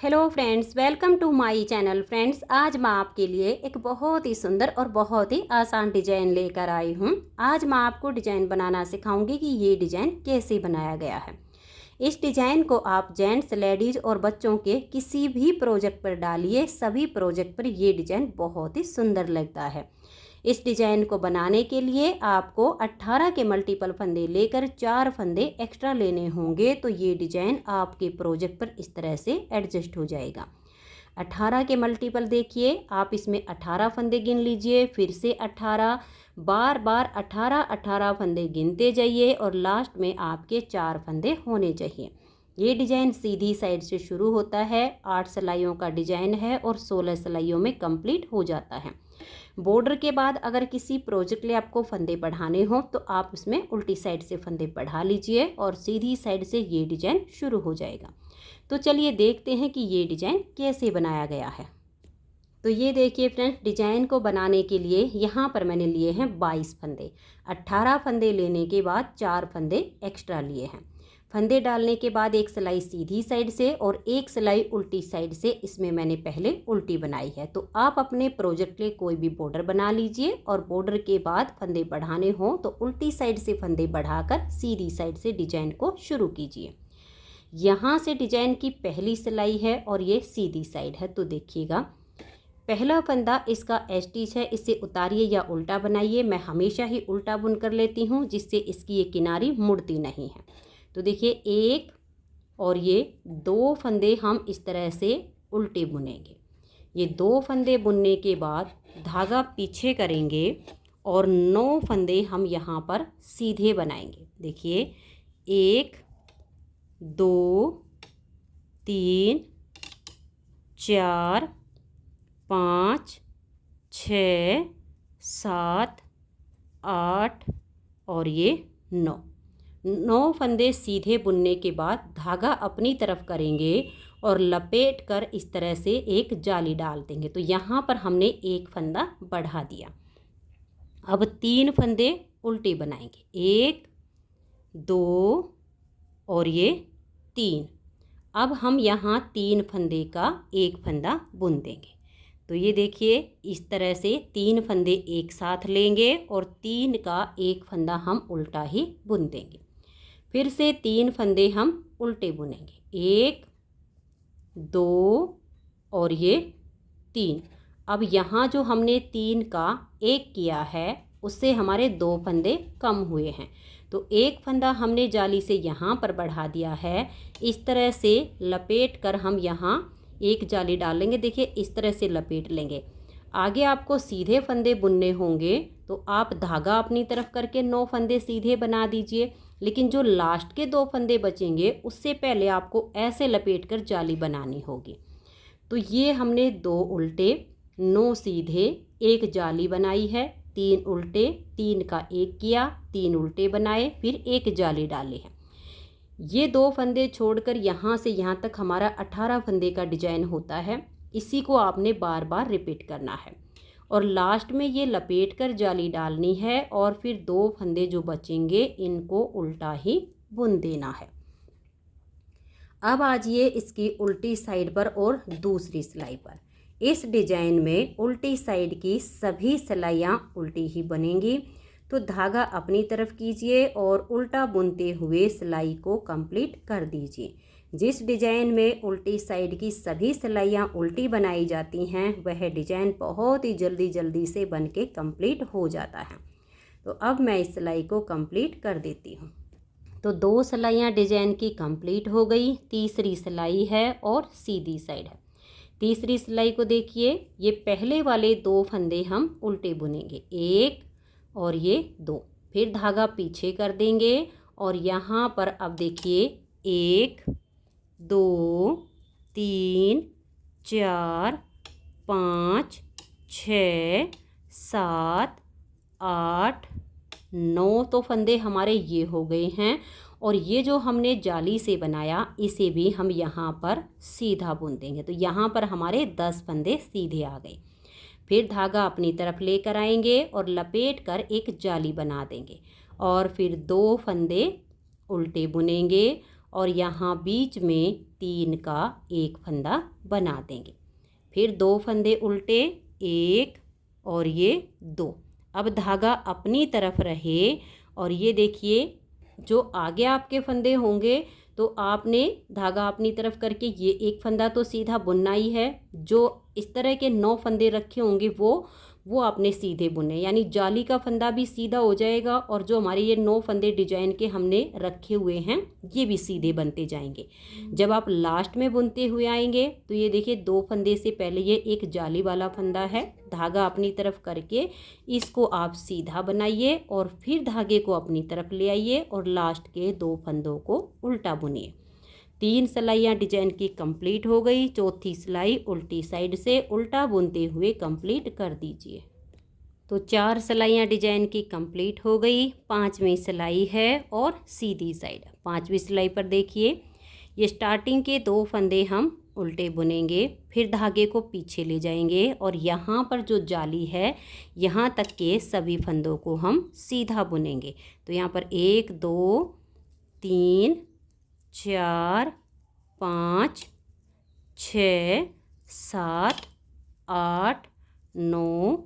Hello friends, welcome to my channel. Friends, आज मैं आपके लिए एक बहुत ही सुंदर और बहुत ही आसान डिजाइन लेकर आई हूँ। आज मैं आपको डिजाइन बनाना सिखाऊंगी कि ये डिजाइन कैसे बनाया गया है। इस डिजाइन को आप जेंट्स, लेडीज और बच्चों के किसी भी प्रोजेक्ट पर डालिए, सभी प्रोजेक्ट पर ये डिजाइन बहुत ही सुंदर लगता है। इस डिजाइन को बनाने के लिए आपको 18 के मल्टीपल फंदे लेकर 4 फंदे एक्स्ट्रा लेने होंगे, तो ये डिजाइन आपके प्रोजेक्ट पर इस तरह से एडजस्ट हो जाएगा। 18 के मल्टीपल देखिए, आप इसमें 18 फंदे गिन लीजिए, फिर से 18, बार बार 18 फंदे गिनते जाइए और लास्ट में आपके 4 फंदे होने चाहिए। ये डिजाइन सीधी साइड से शुरू होता है, 8 सिलाइयों का डिजाइन है और 16 सिलाइयों में कंप्लीट हो जाता है। बॉर्डर के बाद अगर किसी प्रोजेक्ट लिए आपको फंदे बढ़ाने हो तो आप उसमें उल्टी साइड से फंदे बढ़ा लीजिए और सीधी साइड से ये डिजाइन शुरू हो जाएगा। तो चलिए देखते हैं कि ये डिजाइन कैसे बनाया गया है। तो ये देखिए फ्रेंड्स, डिजाइन को बनाने के लिए यहाँ पर मैंने लिए हैं 22 फंदे। 18 फंदे लेने के बाद 4 फंदे एक्स्ट्रा लिए हैं। फंदे डालने के बाद एक सिलाई सीधी साइड से और एक सिलाई उल्टी साइड से, इसमें मैंने पहले उल्टी बनाई है। तो आप अपने प्रोजेक्ट के लिए कोई भी बॉर्डर बना लीजिए और बॉर्डर के बाद फंदे बढ़ाने हो तो उल्टी साइड से फंदे बढ़ाकर सीधी साइड से डिजाइन को शुरू कीजिए। यहाँ से डिजाइन की पहली सिलाई है और ये सीधी साइड है। तो देखिएगा, पहला फंदा इसका स्टिच है, इसे उतारिए या उल्टा बनाइए। मैं हमेशा ही उल्टा बुन कर लेती हूँ जिससे इसकी ये किनारी मुड़ती नहीं है। तो देखिए, एक और ये 2 फंदे हम इस तरह से उल्टे बुनेंगे। ये 2 फंदे बुनने के बाद धागा पीछे करेंगे और 9 फंदे हम यहाँ पर सीधे बनाएंगे। देखिए, 1 2 3 4 5 6 7 8 और ये 9 फंदे सीधे बुनने के बाद धागा अपनी तरफ करेंगे और लपेट कर इस तरह से एक जाली डाल देंगे। तो यहाँ पर हमने एक फंदा बढ़ा दिया। अब 3 फंदे उल्टे बनाएंगे, 1 2 और ये 3। अब हम यहाँ 3 फंदे का एक फंदा बुन देंगे। तो ये देखिए, इस तरह से 3 फंदे एक साथ लेंगे और 3 का एक फंदा हम उल्टा ही बुन देंगे। फिर से 3 फंदे हम उल्टे बुनेंगे, 1 2 और ये 3। अब यहाँ जो हमने 3 का 1 किया है उससे हमारे 2 फंदे कम हुए हैं। तो एक फंदा हमने जाली से यहाँ पर बढ़ा दिया है। इस तरह से लपेट कर हम यहाँ एक जाली डालेंगे। देखिए, इस तरह से लपेट लेंगे। आगे आपको सीधे फंदे बुनने होंगे तो आप धागा अपनी तरफ करके 9 फंदे सीधे बना दीजिए, लेकिन जो लास्ट के 2 फंदे बचेंगे उससे पहले आपको ऐसे लपेट कर जाली बनानी होगी। तो ये हमने 2 उल्टे 9 सीधे एक जाली बनाई है, 3 उल्टे 3 का 1 किया, 3 उल्टे बनाए, फिर एक जाली डाली है। ये 2 फंदे छोड़कर यहाँ से यहाँ तक हमारा 18 फंदे का डिजाइन होता है। इसी को आपने बार बार रिपीट करना है और लास्ट में ये लपेट कर जाली डालनी है और फिर 2 फंदे जो बचेंगे इनको उल्टा ही बुन देना है। अब आ जाइए इसकी उल्टी साइड पर और दूसरी सिलाई पर। इस डिजाइन में उल्टी साइड की सभी सिलाइयाँ उल्टी ही बनेंगी। तो धागा अपनी तरफ कीजिए और उल्टा बुनते हुए सिलाई को कंप्लीट कर दीजिए। जिस डिजाइन में उल्टी साइड की सभी सिलाइयाँ उल्टी बनाई जाती हैं वह डिजाइन बहुत ही जल्दी से बन के कंप्लीट हो जाता है। तो अब मैं इस सिलाई को कंप्लीट कर देती हूँ। तो 2 सिलाइयाँ डिजाइन की कंप्लीट हो गई। तीसरी सिलाई है और सीधी साइड है। तीसरी सिलाई को देखिए, ये पहले वाले 2 फंदे हम उल्टे बुनेंगे, 1 और ये 2। फिर धागा पीछे कर देंगे और यहाँ पर अब देखिए 1 2 3 4 5 6 7 8 9 तो फंदे हमारे ये हो गए हैं। और ये जो हमने जाली से बनाया इसे भी हम यहाँ पर सीधा बुन देंगे। तो यहाँ पर हमारे 10 फंदे सीधे आ गए। फिर धागा अपनी तरफ लेकर आएंगे और लपेट कर एक जाली बना देंगे और फिर 2 फंदे उल्टे बुनेंगे और यहाँ बीच में 3 का एक फंदा बना देंगे। फिर 2 फंदे उल्टे, 1 और ये 2। अब धागा अपनी तरफ रहे और ये देखिए जो आगे आपके फंदे होंगे तो आपने धागा अपनी तरफ करके ये एक फंदा तो सीधा बुनना ही है। जो इस तरह के 9 फंदे रखे होंगे वो आपने सीधे बुने, यानी जाली का फंदा भी सीधा हो जाएगा और जो हमारे ये 9 फंदे डिजाइन के हमने रखे हुए हैं ये भी सीधे बनते जाएंगे। जब आप लास्ट में बुनते हुए आएंगे तो ये देखिए 2 फंदे से पहले ये एक जाली वाला फंदा है, धागा अपनी तरफ करके इसको आप सीधा बनाइए और फिर धागे को अपनी तरफ ले आइए और लास्ट के 2 फंदों को उल्टा बुनिए। 3 सिलाइयाँ डिजाइन की कंप्लीट हो गई। चौथी सिलाई उल्टी साइड से उल्टा बुनते हुए कंप्लीट कर दीजिए। तो 4 सिलाइयाँ डिजाइन की कंप्लीट हो गई। 5वीं सिलाई है और सीधी साइड। 5वीं सिलाई पर देखिए ये स्टार्टिंग के 2 फंदे हम उल्टे बुनेंगे, फिर धागे को पीछे ले जाएंगे और यहाँ पर जो जाली है यहाँ तक के सभी फंदों को हम सीधा बुनेंगे। तो यहाँ पर 1 2 3 4 5 6 7 8 9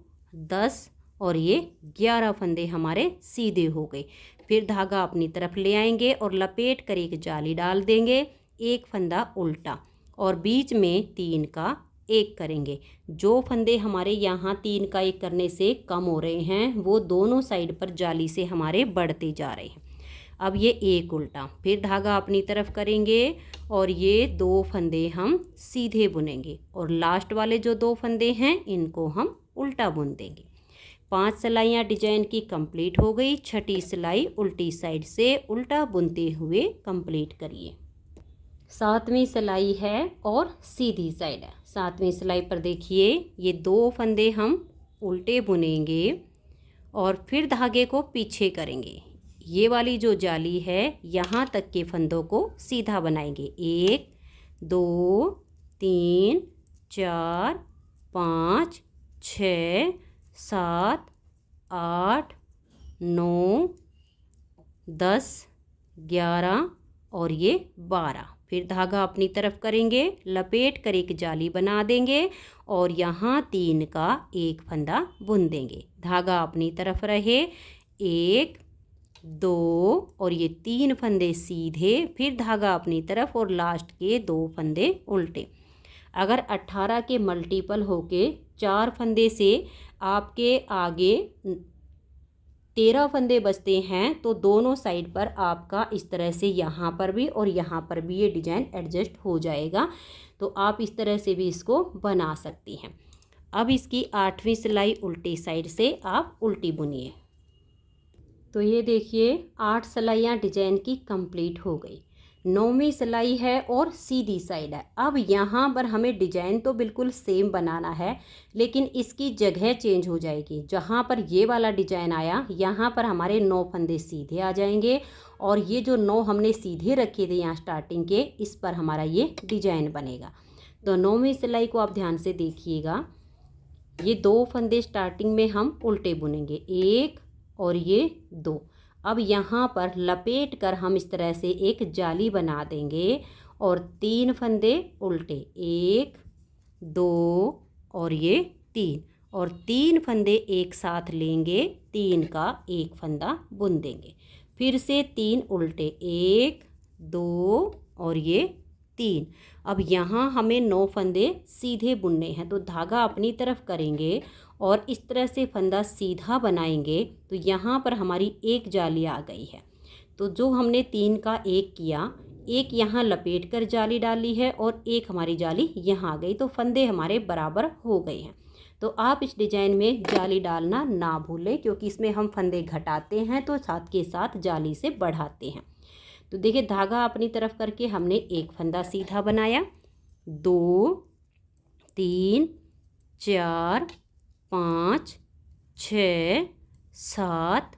10 और ये 11 फंदे हमारे सीधे हो गए। फिर धागा अपनी तरफ ले आएंगे और लपेट कर एक जाली डाल देंगे, एक फंदा उल्टा और बीच में 3 का एक करेंगे। जो फंदे हमारे यहाँ 3 का एक करने से कम हो रहे हैं वो दोनों साइड पर जाली से हमारे बढ़ते जा रहे हैं। अब ये एक उल्टा, फिर धागा अपनी तरफ करेंगे और ये 2 फंदे हम सीधे बुनेंगे और लास्ट वाले जो 2 फंदे हैं इनको हम उल्टा बुन देंगे। 5 सिलाइयाँ डिजाइन की कंप्लीट हो गई। 6ठी सिलाई उल्टी साइड से उल्टा बुनते हुए कंप्लीट करिए। 7वीं सिलाई है और सीधी साइड है। 7वीं सिलाई पर देखिए ये 2 फंदे हम उल्टे बुनेंगे और फिर धागे को पीछे करेंगे। ये वाली जो जाली है यहाँ तक के फंदों को सीधा बनाएंगे। 1 2 3 4 5 6 7 8 9 10 11 और ये 12। फिर धागा अपनी तरफ करेंगे, लपेट कर एक जाली बना देंगे और यहाँ 3 का एक फंदा बुन देंगे। धागा अपनी तरफ रहे, 1 2 और ये 3 फंदे सीधे, फिर धागा अपनी तरफ और लास्ट के 2 फंदे उल्टे। अगर 18 के मल्टीपल होके 4 फंदे से आपके आगे 13 फंदे बचते हैं तो दोनों साइड पर आपका इस तरह से यहाँ पर भी और यहाँ पर भी ये डिजाइन एडजस्ट हो जाएगा। तो आप इस तरह से भी इसको बना सकती हैं। अब इसकी 8वीं सिलाई उल्टी साइड से आप उल्टी बुनिए। तो ये देखिए 8 सिलाइयाँ डिजाइन की कंप्लीट हो गई। 9वीं सिलाई है और सीधी साइड है। अब यहाँ पर हमें डिजाइन तो बिल्कुल सेम बनाना है लेकिन इसकी जगह चेंज हो जाएगी। जहाँ पर ये वाला डिजाइन आया यहाँ पर हमारे 9 फंदे सीधे आ जाएंगे और ये जो 9 हमने सीधे रखे थे यहाँ स्टार्टिंग के, इस पर हमारा ये डिजाइन बनेगा। तो 9वीं सिलाई को आप ध्यान से देखिएगा। ये 2 फंदे स्टार्टिंग में हम उल्टे बुनेंगे, 1 और ये 2। अब यहाँ पर लपेट कर हम इस तरह से एक जाली बना देंगे और 3 फंदे उल्टे, 1 2 और ये 3 और 3 फंदे एक साथ लेंगे, 3 का एक फंदा बुन देंगे। फिर से 3 उल्टे, 1 2 और ये 3। अब यहाँ हमें 9 फंदे सीधे बुनने हैं तो धागा अपनी तरफ करेंगे और इस तरह से फंदा सीधा बनाएंगे तो यहाँ पर हमारी एक जाली आ गई है। तो जो हमने 3 का एक किया, एक यहाँ लपेट कर जाली डाली है और एक हमारी जाली यहाँ आ गई, तो फंदे हमारे बराबर हो गए हैं। तो आप इस डिजाइन में जाली डालना ना भूलें क्योंकि इसमें हम फंदे घटाते हैं तो साथ के साथ जाली से बढ़ाते हैं। तो देखिए धागा अपनी तरफ करके हमने एक फंदा सीधा बनाया, 2 3 4 5 6 7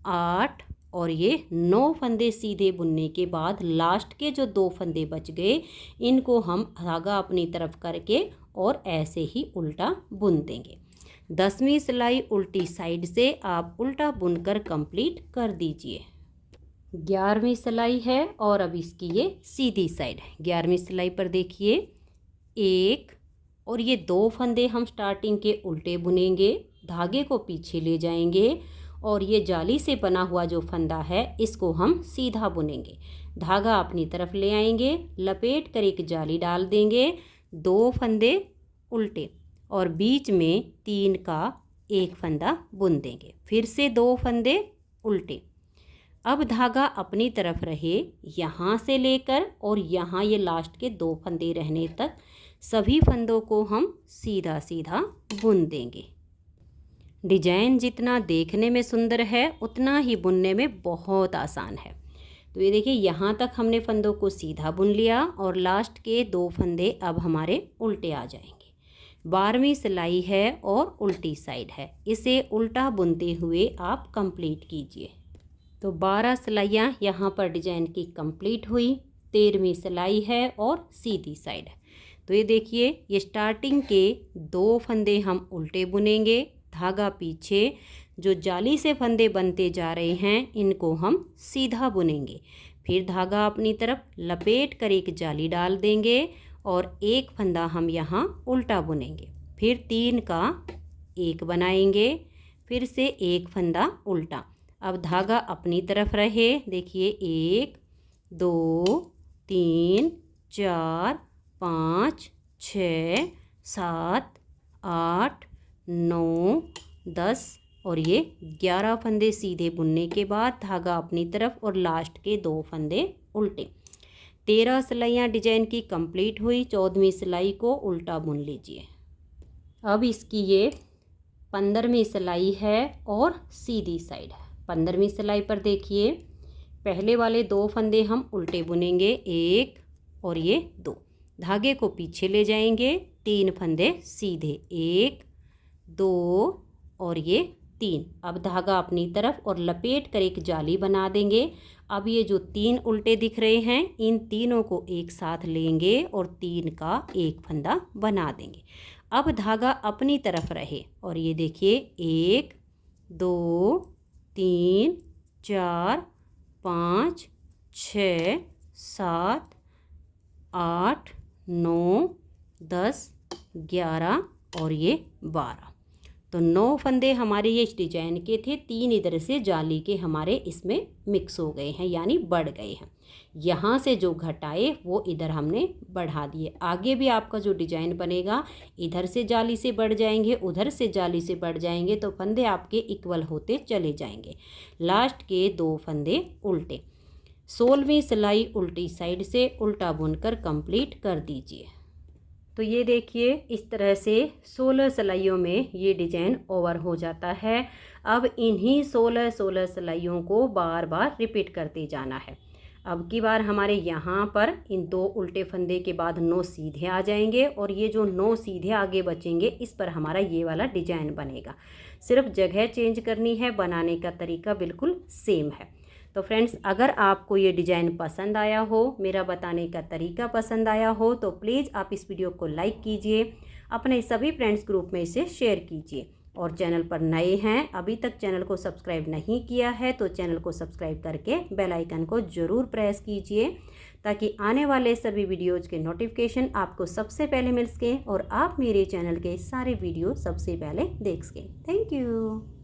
8 और ये 9 फंदे सीधे बुनने के बाद लास्ट के जो 2 फंदे बच गए इनको हम धागा अपनी तरफ करके और ऐसे ही उल्टा बुन देंगे। 10वीं सिलाई उल्टी साइड से आप उल्टा बुनकर कंप्लीट कर दीजिए। 11वीं सिलाई है और अब इसकी ये सीधी साइड है। 11वीं सिलाई पर देखिए, एक और ये 2 फंदे हम स्टार्टिंग के उल्टे बुनेंगे, धागे को पीछे ले जाएंगे और ये जाली से बना हुआ जो फंदा है इसको हम सीधा बुनेंगे। धागा अपनी तरफ ले आएंगे, लपेट कर एक जाली डाल देंगे, 2 फंदे उल्टे और बीच में 3 का एक फंदा बुन देंगे। फिर से 2 फंदे उल्टे। अब धागा अपनी तरफ रहे, यहाँ से लेकर और यहाँ ये लास्ट के 2 फंदे रहने तक सभी फंदों को हम सीधा सीधा बुन देंगे। डिजाइन जितना देखने में सुंदर है उतना ही बुनने में बहुत आसान है। तो ये देखिए, यहाँ तक हमने फंदों को सीधा बुन लिया और लास्ट के 2 फंदे अब हमारे उल्टे आ जाएंगे। 12वीं सिलाई है और उल्टी साइड है, इसे उल्टा बुनते हुए आप कंप्लीट कीजिए। तो 12 सिलाइयाँ यहाँ पर डिजाइन की कंप्लीट हुई। 13वीं सिलाई है और सीधी साइड है। तो ये देखिए, ये स्टार्टिंग के 2 फंदे हम उल्टे बुनेंगे, धागा पीछे, जो जाली से फंदे बनते जा रहे हैं इनको हम सीधा बुनेंगे। फिर धागा अपनी तरफ लपेट कर एक जाली डाल देंगे और एक फंदा हम यहाँ उल्टा बुनेंगे। फिर 3 का एक बनाएंगे, फिर से एक फंदा उल्टा। अब धागा अपनी तरफ रहे, देखिए 1 2 3 4 5 6 7 8 9 10 और ये 11 फंदे सीधे बुनने के बाद धागा अपनी तरफ और लास्ट के 2 फंदे उल्टे। 13 सिलाइयाँ डिजाइन की कंप्लीट हुई। 14वीं सिलाई को उल्टा बुन लीजिए। अब इसकी ये 15वीं सिलाई है और सीधी साइड है। 15वीं सिलाई पर देखिए, पहले वाले 2 फंदे हम उल्टे बुनेंगे, 1 और ये 2, धागे को पीछे ले जाएंगे, 3 फंदे सीधे, 1 2 और ये 3। अब धागा अपनी तरफ और लपेट कर एक जाली बना देंगे। अब ये जो 3 उल्टे दिख रहे हैं इन तीनों को एक साथ लेंगे और 3 का एक फंदा बना देंगे। अब धागा अपनी तरफ रहे और ये देखिए 1 2 3 4 5 6 7 8 9 10 11 और ये 12। तो 9 फंदे हमारे ये इस डिजाइन के थे, 3 इधर से जाली के हमारे इसमें मिक्स हो गए हैं यानी बढ़ गए हैं। यहाँ से जो घटाए वो इधर हमने बढ़ा दिए। आगे भी आपका जो डिजाइन बनेगा इधर से जाली से बढ़ जाएंगे, उधर से जाली से बढ़ जाएंगे, तो फंदे आपके इक्वल होते चले जाएंगे। लास्ट के 2 फंदे उल्टे। 16वीं सिलाई उल्टी साइड से उल्टा बुनकर कंप्लीट कर दीजिए। तो ये देखिए, इस तरह से 16 सिलाइयों में ये डिजाइन ओवर हो जाता है। अब इन्हीं 16 सिलाइयों को बार बार रिपीट करते जाना है। अब की बार हमारे यहाँ पर इन 2 उल्टे फंदे के बाद 9 सीधे आ जाएंगे और ये जो 9 सीधे आगे बचेंगे इस पर हमारा ये वाला डिजाइन बनेगा। सिर्फ जगह चेंज करनी है, बनाने का तरीका बिल्कुल सेम है। तो फ्रेंड्स, अगर आपको ये डिज़ाइन पसंद आया हो, मेरा बताने का तरीका पसंद आया हो, तो प्लीज़ आप इस वीडियो को लाइक कीजिए, अपने सभी फ्रेंड्स ग्रुप में इसे शेयर कीजिए। और चैनल पर नए हैं, अभी तक चैनल को सब्सक्राइब नहीं किया है तो चैनल को सब्सक्राइब करके बेल आइकन को ज़रूर प्रेस कीजिए ताकि आने वाले सभी वीडियोज़ के नोटिफिकेशन आपको सबसे पहले मिल सकें और आप मेरे चैनल के सारे वीडियो सबसे पहले देख सकें। Thank you.